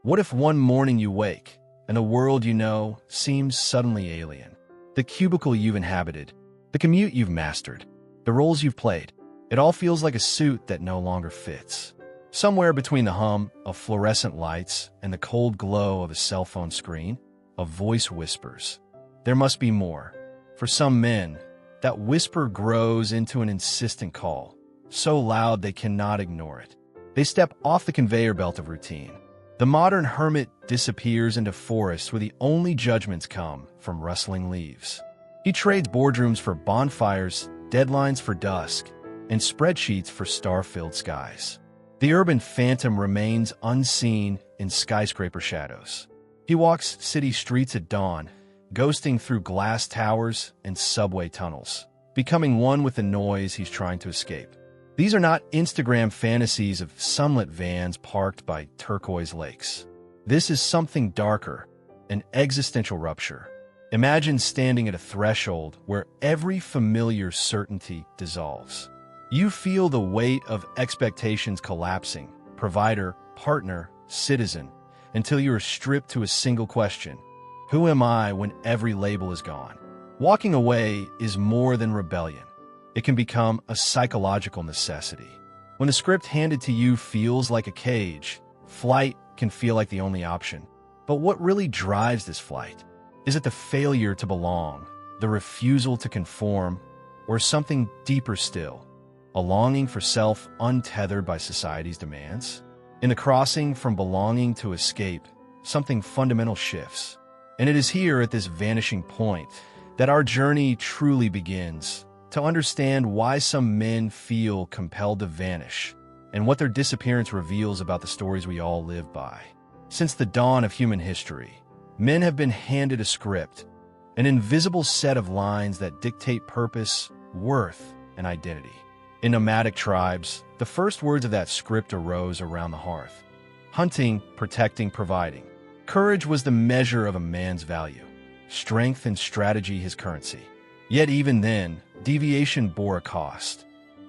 What if one morning you wake, and the world you know seems suddenly alien? The cubicle you've inhabited, the commute you've mastered, the roles you've played, it all feels like a suit that no longer fits. Somewhere between the hum of fluorescent lights and the cold glow of a cell phone screen, a voice whispers, "There must be more." For some men, that whisper grows into an insistent call, so loud they cannot ignore it. They step off the conveyor belt of routine. The modern hermit disappears into forests where the only judgments come from rustling leaves. He trades boardrooms for bonfires, deadlines for dusk, and spreadsheets for star-filled skies. The urban phantom remains unseen in skyscraper shadows. He walks city streets at dawn, ghosting through glass towers and subway tunnels, becoming one with the noise he's trying to escape. These are not Instagram fantasies of sunlit vans parked by turquoise lakes. This is something darker, an existential rupture. Imagine standing at a threshold where every familiar certainty dissolves. You feel the weight of expectations collapsing, provider, partner, citizen, until you are stripped to a single question: who am I when every label is gone? Walking away is more than rebellion. It can become a psychological necessity. When the script handed to you feels like a cage, flight can feel like the only option. But what really drives this flight? Is it the failure to belong, the refusal to conform, or something deeper still, a longing for self untethered by society's demands? In the crossing from belonging to escape, something fundamental shifts. And it is here at this vanishing point that our journey truly begins, to understand why some men feel compelled to vanish, and what their disappearance reveals about the stories we all live by. Since the dawn of human history, men have been handed a script, an invisible set of lines that dictate purpose, worth, and identity. In nomadic tribes, the first words of that script arose around the hearth. Hunting, protecting, providing. Courage was the measure of a man's value. Strength and strategy his currency. Yet even then, deviation bore a cost.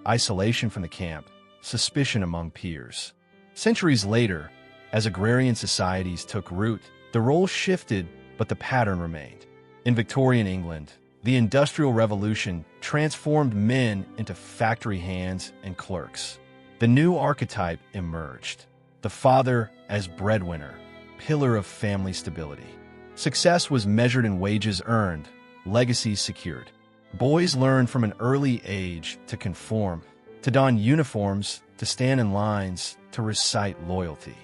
Isolation from the camp, suspicion among peers. Centuries later, as agrarian societies took root, the role shifted, but the pattern remained. In Victorian England, the Industrial Revolution transformed men into factory hands and clerks. The new archetype emerged. The father as breadwinner, pillar of family stability. Success was measured in wages earned, legacies secured. Boys learned from an early age to conform, to don uniforms, to stand in lines, to recite loyalty.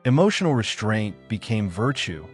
Emotional restraint became virtue,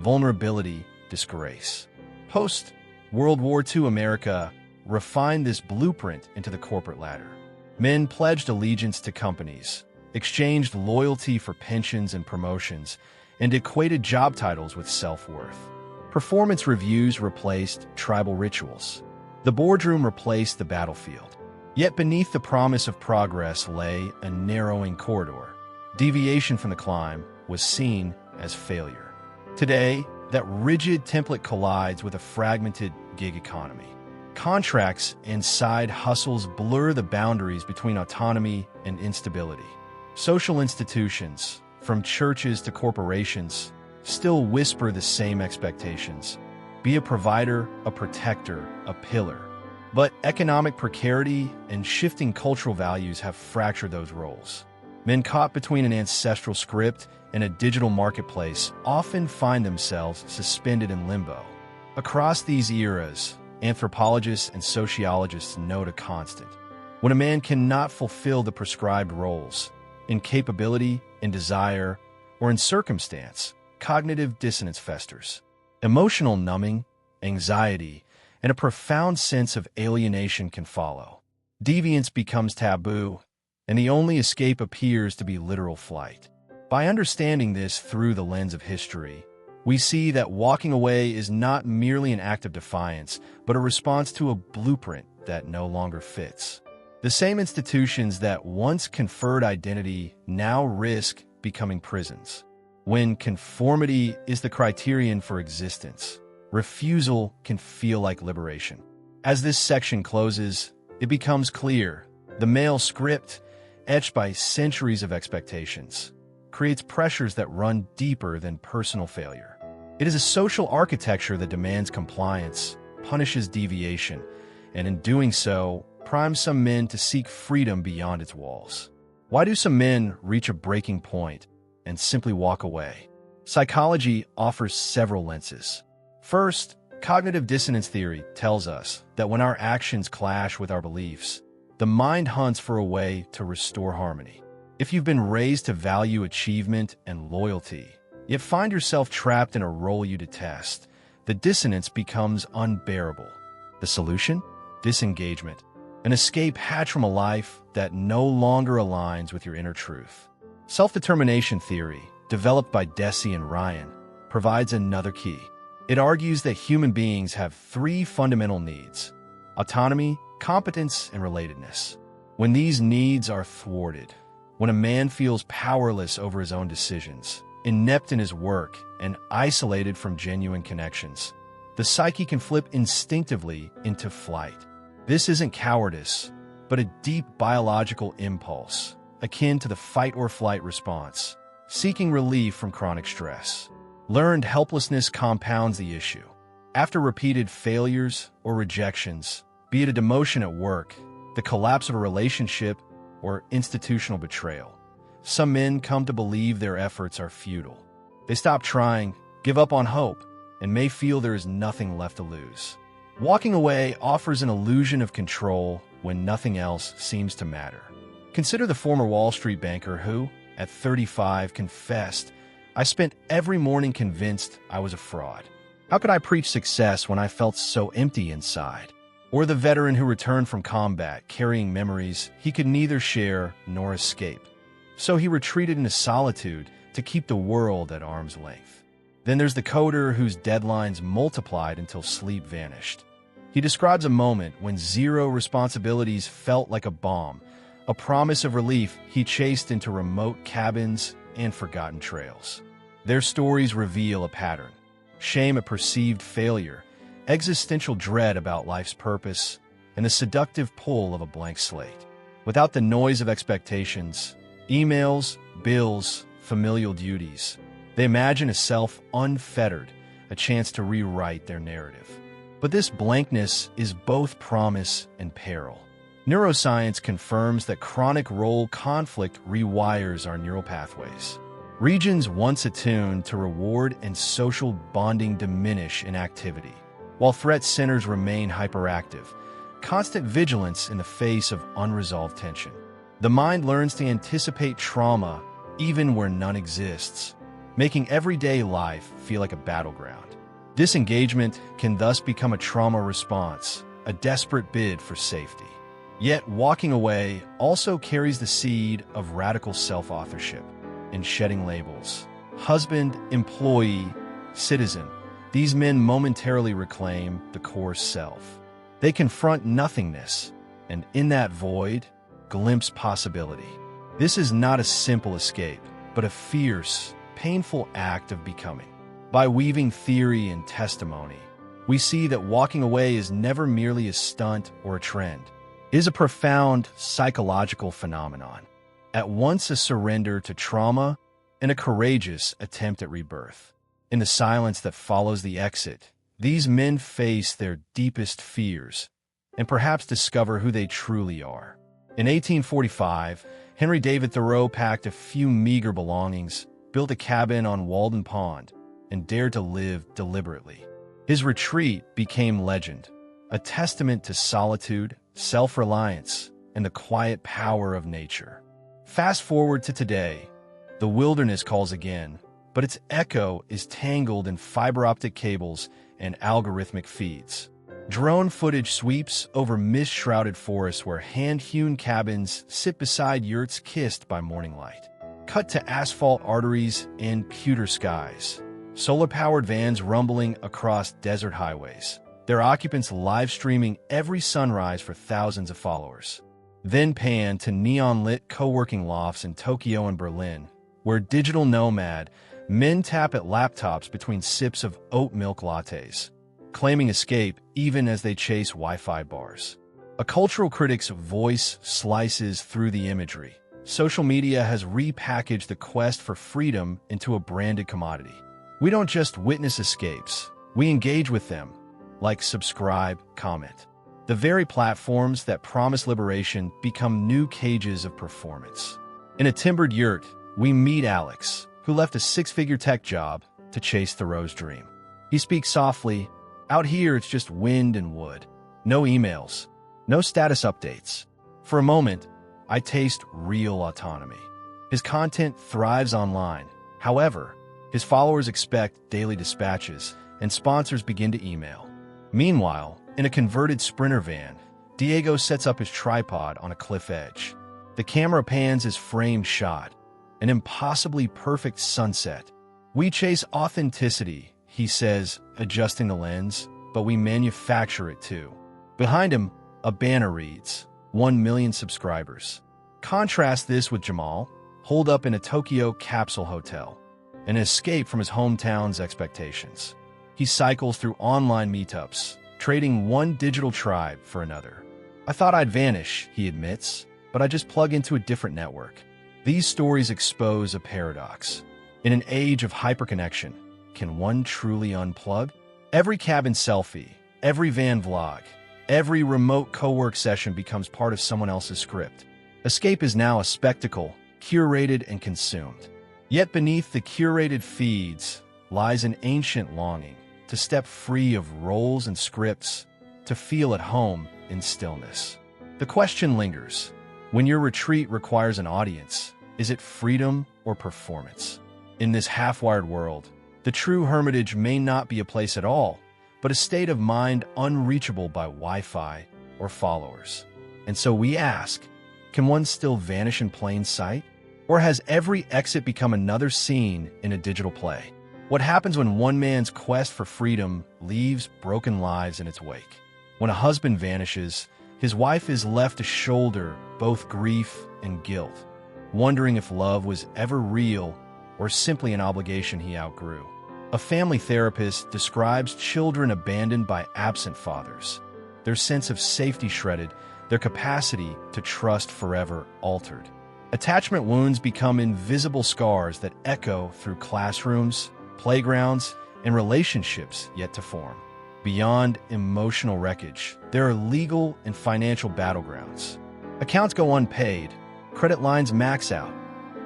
vulnerability, disgrace. Post-World War II America refined this blueprint into the corporate ladder. Men pledged allegiance to companies, exchanged loyalty for pensions and promotions, and equated job titles with self-worth. Performance reviews replaced tribal rituals. The boardroom replaced the battlefield. Yet beneath the promise of progress lay a narrowing corridor. Deviation from the climb was seen as failure. Today, that rigid template collides with a fragmented gig economy. Contracts and side hustles blur the boundaries between autonomy and instability. Social institutions, from churches to corporations, still whisper the same expectations. Be a provider, a protector, a pillar. But economic precarity and shifting cultural values have fractured those roles. Men caught between an ancestral script and a digital marketplace often find themselves suspended in limbo. Across these eras, anthropologists and sociologists note a constant. When a man cannot fulfill the prescribed roles, in capability, in desire, or in circumstance, cognitive dissonance festers. Emotional numbing, anxiety, and a profound sense of alienation can follow. Deviance becomes taboo, and the only escape appears to be literal flight. By understanding this through the lens of history, we see that walking away is not merely an act of defiance, but a response to a blueprint that no longer fits. The same institutions that once conferred identity now risk becoming prisons. When conformity is the criterion for existence, refusal can feel like liberation. As this section closes, it becomes clear the male script, etched by centuries of expectations, creates pressures that run deeper than personal failure. It is a social architecture that demands compliance, punishes deviation, and in doing so, primes some men to seek freedom beyond its walls. Why do some men reach a breaking point and simply walk away? Psychology offers several lenses. First, cognitive dissonance theory tells us that when our actions clash with our beliefs, the mind hunts for a way to restore harmony. If you've been raised to value achievement and loyalty, yet find yourself trapped in a role you detest, the dissonance becomes unbearable. The solution? Disengagement. An escape hatched from a life that no longer aligns with your inner truth. Self-determination theory, developed by Deci and Ryan, provides another key. It argues that human beings have three fundamental needs: autonomy, competence, and relatedness. When these needs are thwarted, when a man feels powerless over his own decisions, inept in his work, and isolated from genuine connections, the psyche can flip instinctively into flight. This isn't cowardice, but a deep biological impulse, akin to the fight-or-flight response, seeking relief from chronic stress. Learned helplessness compounds the issue. After repeated failures or rejections, be it a demotion at work, the collapse of a relationship, or institutional betrayal, some men come to believe their efforts are futile. They stop trying, give up on hope, and may feel there is nothing left to lose. Walking away offers an illusion of control when nothing else seems to matter. Consider the former Wall Street banker who, at 35, confessed, "I spent every morning convinced I was a fraud. How could I preach success when I felt so empty inside?" Or the veteran who returned from combat carrying memories he could neither share nor escape. So he retreated into solitude to keep the world at arm's length. Then there's the coder whose deadlines multiplied until sleep vanished. He describes a moment when zero responsibilities felt like a bomb, a promise of relief he chased into remote cabins and forgotten trails. Their stories reveal a pattern: shame at perceived failure, existential dread about life's purpose, and the seductive pull of a blank slate. Without the noise of expectations, emails, bills, familial duties, they imagine a self unfettered, a chance to rewrite their narrative. But this blankness is both promise and peril. Neuroscience confirms that chronic role conflict rewires our neural pathways. Regions once attuned to reward and social bonding diminish in activity, while threat centers remain hyperactive, constant vigilance in the face of unresolved tension. The mind learns to anticipate trauma even where none exists, making everyday life feel like a battleground. Disengagement can thus become a trauma response, a desperate bid for safety. Yet walking away also carries the seed of radical self-authorship. In shedding labels, husband, employee, citizen, these men momentarily reclaim the core self. They confront nothingness, and in that void, glimpse possibility. This is not a simple escape, but a fierce, painful act of becoming. By weaving theory and testimony, we see that walking away is never merely a stunt or a trend. It is a profound psychological phenomenon, at once a surrender to trauma and a courageous attempt at rebirth. In the silence that follows the exit, these men face their deepest fears and perhaps discover who they truly are. In 1845, Henry David Thoreau packed a few meager belongings, built a cabin on Walden Pond, and dared to live deliberately. His retreat became legend, a testament to solitude, self-reliance, and the quiet power of nature. Fast forward to today, the wilderness calls again, but its echo is tangled in fiber optic cables and algorithmic feeds. Drone footage sweeps over mist-shrouded forests where hand-hewn cabins sit beside yurts kissed by morning light. Cut to asphalt arteries and pewter skies. Solar-powered vans rumbling across desert highways, their occupants live-streaming every sunrise for thousands of followers. Then pan to neon-lit co-working lofts in Tokyo and Berlin, where digital nomad men tap at laptops between sips of oat milk lattes, claiming escape even as they chase Wi-Fi bars. A cultural critic's voice slices through the imagery, social media has repackaged the quest for freedom into a branded commodity. We don't just witness escapes, we engage with them. Like, subscribe, comment. The very platforms that promise liberation become new cages of performance. In a timbered yurt, we meet Alex, who left a six-figure tech job to chase Thoreau's dream. He speaks softly. Out here, it's just wind and wood. No emails, no status updates. For a moment, I taste real autonomy. His content thrives online. However, his followers expect daily dispatches, and sponsors begin to email. Meanwhile, in a converted Sprinter van, Diego sets up his tripod on a cliff edge. The camera pans his framed shot, an impossibly perfect sunset. We chase authenticity, he says, adjusting the lens, but we manufacture it too. Behind him, a banner reads, 1 million subscribers. Contrast this with Jamal, holed up in a Tokyo capsule hotel, an escape from his hometown's expectations. He cycles through online meetups, trading one digital tribe for another. I thought I'd vanish, he admits, but I just plug into a different network. These stories expose a paradox. In an age of hyperconnection, can one truly unplug? Every cabin selfie, every van vlog, every remote co-work session becomes part of someone else's script. Escape is now a spectacle, curated and consumed. Yet beneath the curated feeds lies an ancient longing to step free of roles and scripts, to feel at home in stillness. The question lingers. When your retreat requires an audience, is it freedom or performance? In this half-wired world, the true hermitage may not be a place at all, but a state of mind unreachable by Wi-Fi or followers. And so we ask, can one still vanish in plain sight? Or has every exit become another scene in a digital play? What happens when one man's quest for freedom leaves broken lives in its wake? When a husband vanishes, his wife is left to shoulder both grief and guilt, wondering if love was ever real or simply an obligation he outgrew. A family therapist describes children abandoned by absent fathers, their sense of safety shredded, their capacity to trust forever altered. Attachment wounds become invisible scars that echo through classrooms, playgrounds, and relationships yet to form. Beyond emotional wreckage, there are legal and financial battlegrounds. Accounts go unpaid, credit lines max out,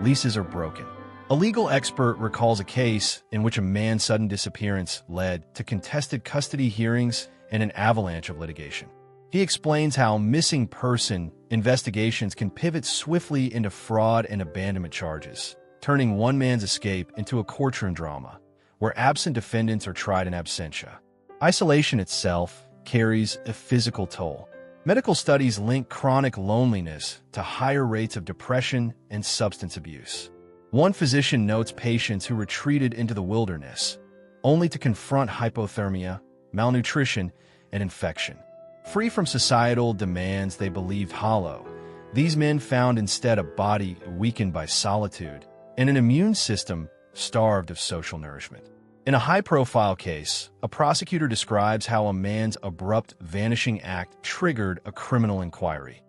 leases are broken. A legal expert recalls a case in which a man's sudden disappearance led to contested custody hearings and an avalanche of litigation. He explains how missing person investigations can pivot swiftly into fraud and abandonment charges, turning one man's escape into a courtroom drama, where absent defendants are tried in absentia. Isolation itself carries a physical toll. Medical studies link chronic loneliness to higher rates of depression and substance abuse. One physician notes patients who retreated into the wilderness, only to confront hypothermia, malnutrition, and infection. Free from societal demands they believed hollow, these men found instead a body weakened by solitude and an immune system starved of social nourishment. In a high-profile case, a prosecutor describes how a man's abrupt vanishing act triggered a criminal inquiry.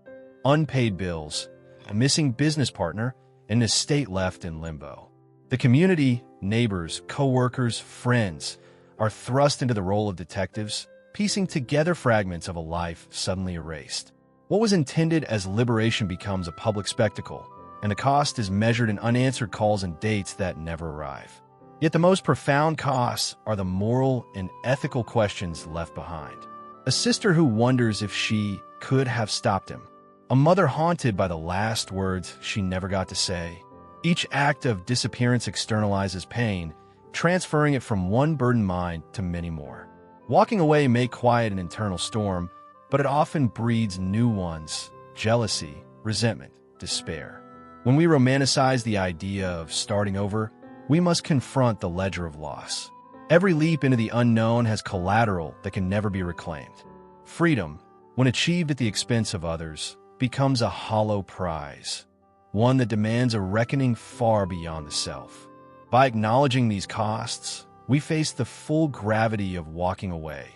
Unpaid bills, a missing business partner, and an estate left in limbo. The community, neighbors, co-workers, friends are thrust into the role of detectives, piecing together fragments of a life suddenly erased. What was intended as liberation becomes a public spectacle, and the cost is measured in unanswered calls and dates that never arrive. Yet the most profound costs are the moral and ethical questions left behind. A sister who wonders if she could have stopped him. A mother haunted by the last words she never got to say. Each act of disappearance externalizes pain, transferring it from one burdened mind to many more. Walking away may quiet an internal storm, but it often breeds new ones: jealousy, resentment, despair. When we romanticize the idea of starting over, we must confront the ledger of loss. Every leap into the unknown has collateral that can never be reclaimed. Freedom, when achieved at the expense of others, becomes a hollow prize, one that demands a reckoning far beyond the self. By acknowledging these costs, we face the full gravity of walking away.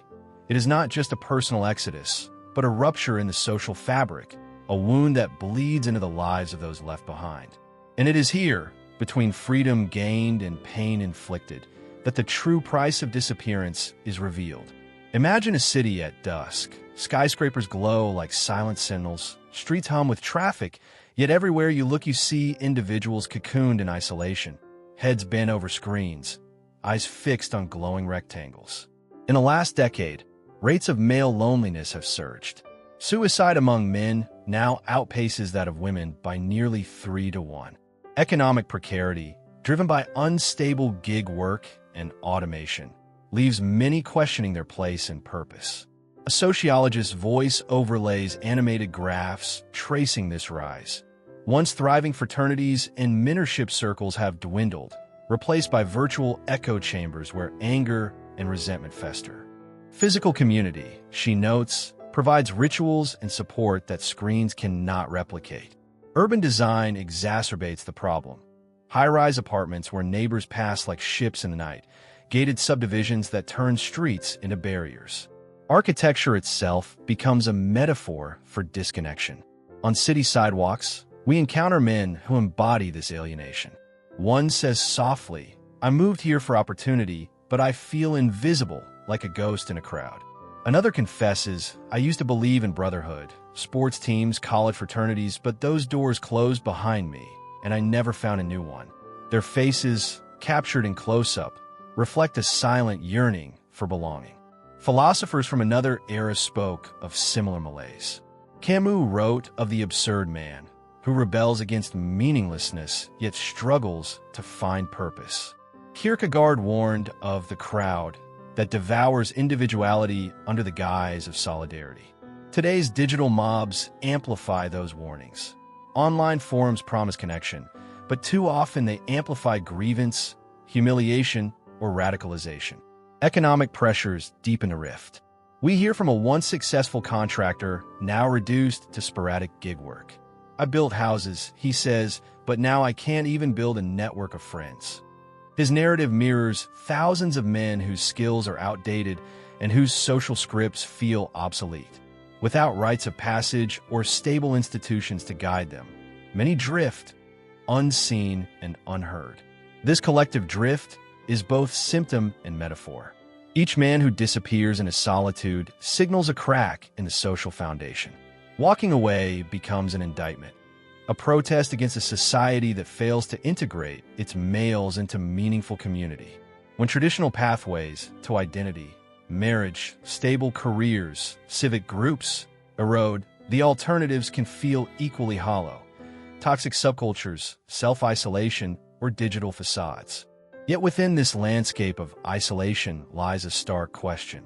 It is not just a personal exodus, but a rupture in the social fabric, a wound that bleeds into the lives of those left behind. And it is here, between freedom gained and pain inflicted, that the true price of disappearance is revealed. Imagine a city at dusk. Skyscrapers glow like silent sentinels, streets hum with traffic, yet everywhere you look you see individuals cocooned in isolation, heads bent over screens, eyes fixed on glowing rectangles. In the last decade, rates of male loneliness have surged. Suicide among men now outpaces that of women by nearly 3 to 1. Economic precarity, driven by unstable gig work and automation, leaves many questioning their place and purpose. A sociologist's voice overlays animated graphs tracing this rise. Once thriving fraternities and mentorship circles have dwindled, replaced by virtual echo chambers where anger and resentment fester. Physical community, she notes, provides rituals and support that screens cannot replicate. Urban design exacerbates the problem. High-rise apartments where neighbors pass like ships in the night, gated subdivisions that turn streets into barriers. Architecture itself becomes a metaphor for disconnection. On city sidewalks, we encounter men who embody this alienation. One says softly, "I moved here for opportunity, but I feel invisible like a ghost in a crowd." Another confesses, "I used to believe in brotherhood, sports teams, college fraternities, but those doors closed behind me, and I never found a new one." Their faces, captured in close-up, reflect a silent yearning for belonging. Philosophers from another era spoke of similar malaise. Camus wrote of the absurd man, who rebels against meaninglessness yet struggles to find purpose. Kierkegaard warned of the crowd that devours individuality under the guise of solidarity. Today's digital mobs amplify those warnings. Online forums promise connection, but too often they amplify grievance, humiliation, or radicalization. Economic pressures deepen a rift. We hear from a once successful contractor, now reduced to sporadic gig work. "I built houses," he says, "but now I can't even build a network of friends." His narrative mirrors thousands of men whose skills are outdated and whose social scripts feel obsolete. Without rites of passage or stable institutions to guide them, many drift, unseen and unheard. This collective drift is both symptom and metaphor. Each man who disappears into solitude signals a crack in the social foundation. Walking away becomes an indictment, a protest against a society that fails to integrate its males into meaningful community. When traditional pathways to identity, marriage, stable careers, civic groups erode, the alternatives can feel equally hollow. Toxic subcultures, self-isolation, or digital facades. Yet within this landscape of isolation lies a stark question.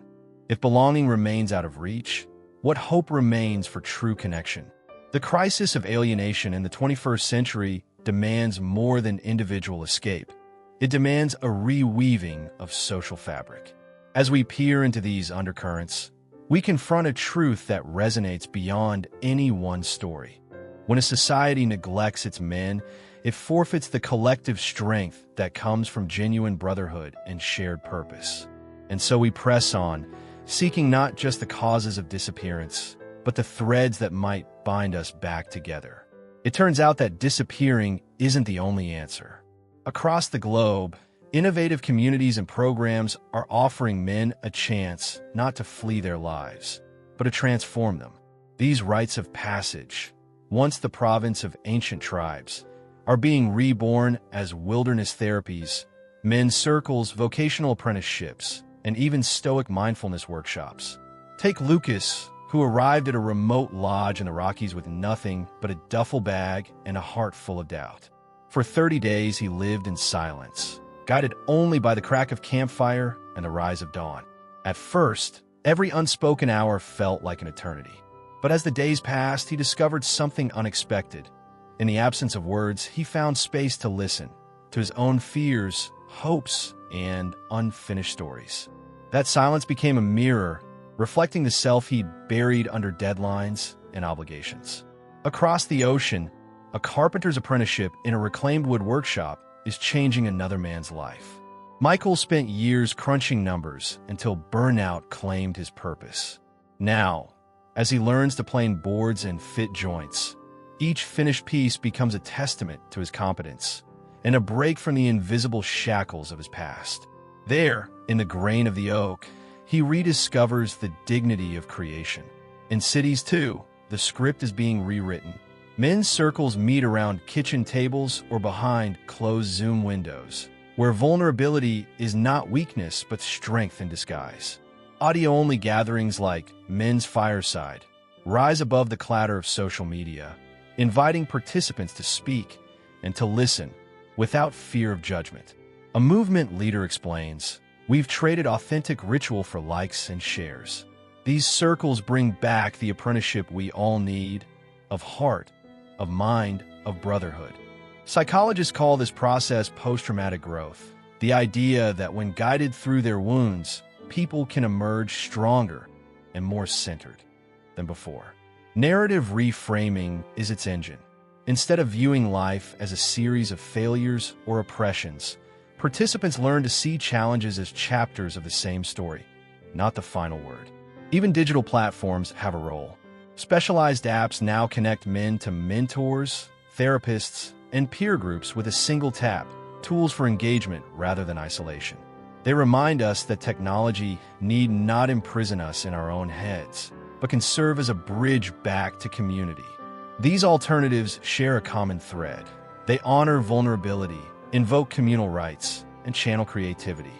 If belonging remains out of reach, what hope remains for true connection? The crisis of alienation in the 21st century demands more than individual escape. It demands a reweaving of social fabric. As we peer into these undercurrents, we confront a truth that resonates beyond any one story. When a society neglects its men, it forfeits the collective strength that comes from genuine brotherhood and shared purpose. And so we press on, seeking not just the causes of disappearance, but the threads that might bind us back together. It turns out that disappearing isn't the only answer. Across the globe, innovative communities and programs are offering men a chance not to flee their lives, but to transform them. These rites of passage, once the province of ancient tribes, are being reborn as wilderness therapies, men's circles, vocational apprenticeships, and even stoic mindfulness workshops. Take Lucas, who arrived at a remote lodge in the Rockies with nothing but a duffel bag and a heart full of doubt. For 30 days he lived in silence, guided only by the crack of campfire and the rise of dawn. At first, every unspoken hour felt like an eternity. But as the days passed, he discovered something unexpected. In the absence of words, he found space to listen to his own fears, hopes, and unfinished stories. That silence became a mirror, reflecting the self he'd buried under deadlines and obligations. Across the ocean, a carpenter's apprenticeship in a reclaimed wood workshop is changing another man's life. Michael spent years crunching numbers until burnout claimed his purpose. Now, as he learns to plane boards and fit joints. Each finished piece becomes a testament to his competence and a break from the invisible shackles of his past. There, in the grain of the oak, he rediscovers the dignity of creation. In cities, too, the script is being rewritten. Men's circles meet around kitchen tables or behind closed Zoom windows, where vulnerability is not weakness but strength in disguise. Audio-only gatherings like Men's Fireside rise above the clatter of social media, inviting participants to speak and to listen without fear of judgment. A movement leader explains, "We've traded authentic ritual for likes and shares. These circles bring back the apprenticeship we all need, of heart, of mind, of brotherhood." Psychologists call this process post-traumatic growth, the idea that when guided through their wounds, people can emerge stronger and more centered than before. Narrative reframing is its engine. Instead of viewing life as a series of failures or oppressions, participants learn to see challenges as chapters of the same story, not the final word. Even digital platforms have a role. Specialized apps now connect men to mentors, therapists, and peer groups with a single tap, tools for engagement rather than isolation. They remind us that technology need not imprison us in our own heads, but can serve as a bridge back to community. These alternatives share a common thread. They honor vulnerability, invoke communal rights, and channel creativity.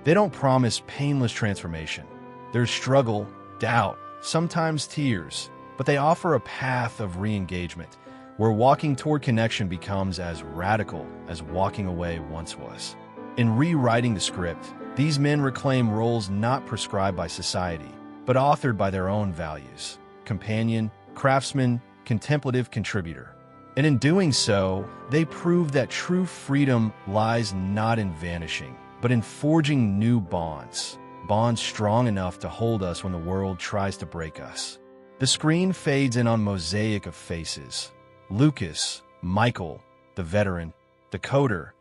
They don't promise painless transformation. There's struggle, doubt, sometimes tears, but they offer a path of re-engagement, where walking toward connection becomes as radical as walking away once was. In rewriting the script, these men reclaim roles not prescribed by society, but authored by their own values: companion, craftsman, contemplative contributor. And in doing so, they prove that true freedom lies not in vanishing, but in forging new bonds, bonds strong enough to hold us when the world tries to break us. The screen fades in on mosaic of faces. Lucas, Michael, the veteran, the coder,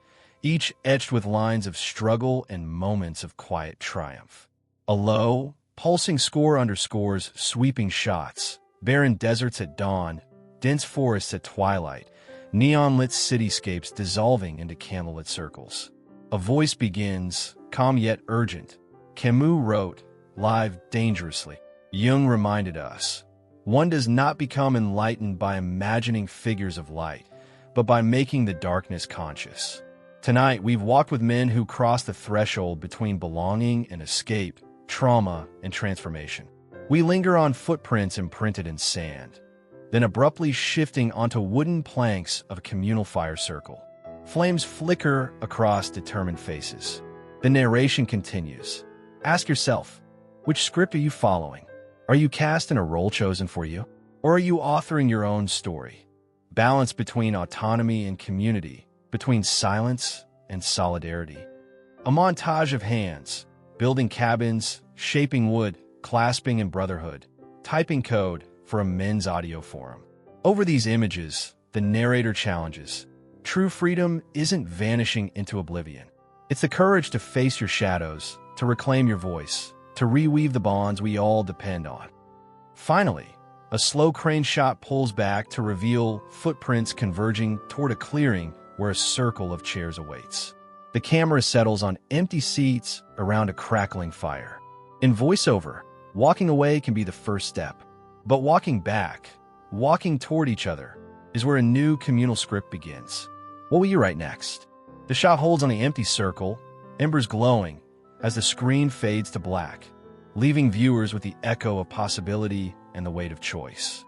each etched with lines of struggle and moments of quiet triumph. A low, pulsing score underscores sweeping shots, barren deserts at dawn, dense forests at twilight, neon-lit cityscapes dissolving into candlelit circles. A voice begins, calm yet urgent. Camus wrote, "Live dangerously." Jung reminded us, one does not become enlightened by imagining figures of light, but by making the darkness conscious. Tonight, we've walked with men who crossed the threshold between belonging and escape, trauma and transformation. We linger on footprints imprinted in sand, then abruptly shifting onto wooden planks of a communal fire circle. Flames flicker across determined faces. The narration continues. Ask yourself, which script are you following? Are you cast in a role chosen for you? Or are you authoring your own story? Balance between autonomy and community, between silence and solidarity. A montage of hands, building cabins, shaping wood, clasping in brotherhood, typing code for a men's audio forum. Over these images, the narrator challenges. True freedom isn't vanishing into oblivion. It's the courage to face your shadows, to reclaim your voice, to reweave the bonds we all depend on. Finally, a slow crane shot pulls back to reveal footprints converging toward a clearing where a circle of chairs awaits. The camera settles on empty seats around a crackling fire. In voiceover, walking away can be the first step. But walking back, walking toward each other, is where a new communal script begins. What will you write next? The shot holds on the empty circle, embers glowing, as the screen fades to black, leaving viewers with the echo of possibility and the weight of choice.